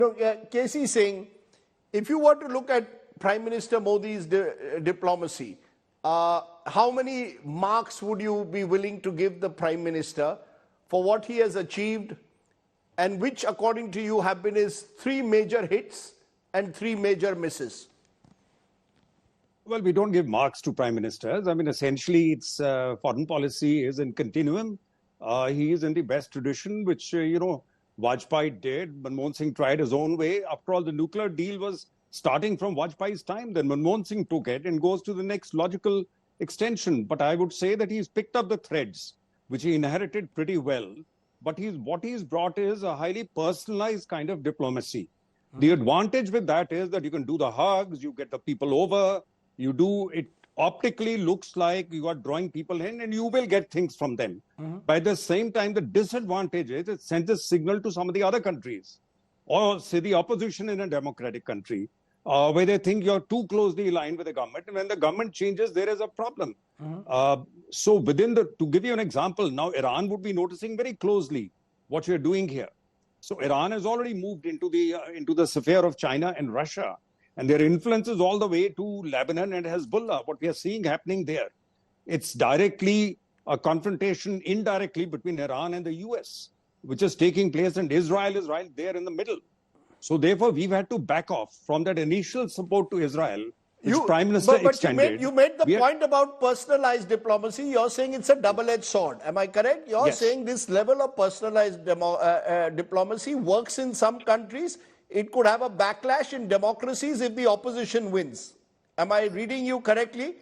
KC Singh, if you were to look at Prime Minister Modi's diplomacy, how many marks would you be willing to give the Prime Minister for what he has achieved, and which, according to you, have been his 3 major hits and 3 major misses? Well, we don't give marks to prime ministers. I mean, essentially, it's foreign policy is in continuum. He is in the best tradition, which, Vajpayee did. Manmohan Singh tried his own way. After all, the nuclear deal was starting from Vajpayee's time. Then Manmohan Singh took it and goes to the next logical extension. But I would say that he's picked up the threads, which he inherited pretty well. But what he's brought is a highly personalized kind of diplomacy. The advantage with that is that you can do the hugs, you get the people over, you do it optically looks like you are drawing people in and you will get things from them. By the same time, the disadvantage is it sends a signal to some of the other countries, or say the opposition in a democratic country, where they think you're too closely aligned with the government. And when the government changes, there is a problem. So to give you an example, now Iran would be noticing very closely what you're doing here. So Iran has already moved into the sphere of China and Russia. And their influence is all the way to Lebanon and Hezbollah. What we are seeing happening there, it's directly a confrontation indirectly between Iran and the US, which is taking place, and Israel is right there in the middle. So therefore, we've had to back off from that initial support to Israel, which Prime Minister extended. You made the point about personalized diplomacy. You're saying it's a double-edged sword. Am I correct? You're saying this level of personalized diplomacy works in some countries. It could have a backlash in democracies if the opposition wins. Am I reading you correctly?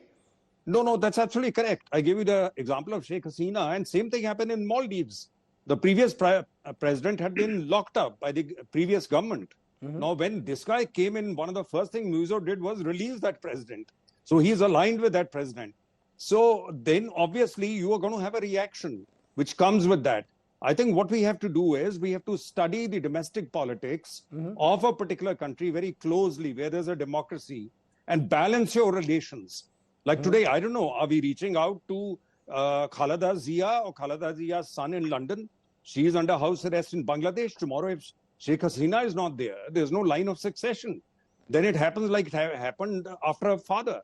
No, that's absolutely correct. I gave you the example of Sheikh Hasina, and same thing happened in Maldives. The previous president had been locked up by the previous government. Now, when this guy came in, one of the first things Muzo did was release that president. So he's aligned with that president. So then obviously you are going to have a reaction which comes with that. I think what we have to do is we have to study the domestic politics of a particular country very closely, where there's a democracy, and balance your relations. Like today, I don't know, are we reaching out to Khaleda Zia or Khaleda Zia's son in London? She is under house arrest in Bangladesh. Tomorrow, if Sheikh Hasina is not there, there's no line of succession. Then it happens like it happened after her father.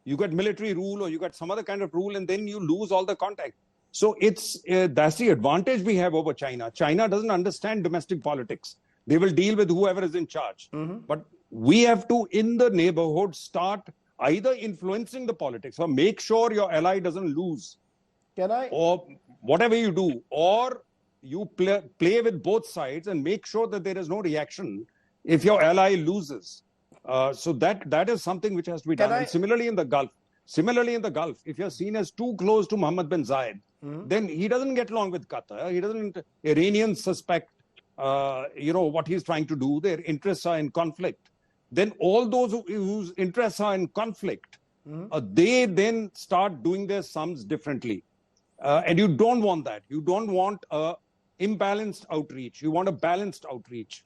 You got military rule or you got some other kind of rule, and then you lose all the contact. So that's the advantage we have over China. China doesn't understand domestic politics. They will deal with whoever is in charge. But we have to, in the neighborhood, start either influencing the politics or make sure your ally doesn't lose. Or whatever you do, or you play with both sides and make sure that there is no reaction if your ally loses. So that is something which has to be done. And similarly in the Gulf, if you're seen as too close to Mohammed bin Zayed, then he doesn't get along with Qatar. Iranians suspect, what he's trying to do. Their interests are in conflict. Then all those whose interests are in conflict, they then start doing their sums differently. And you don't want that. You don't want a imbalanced outreach. You want a balanced outreach.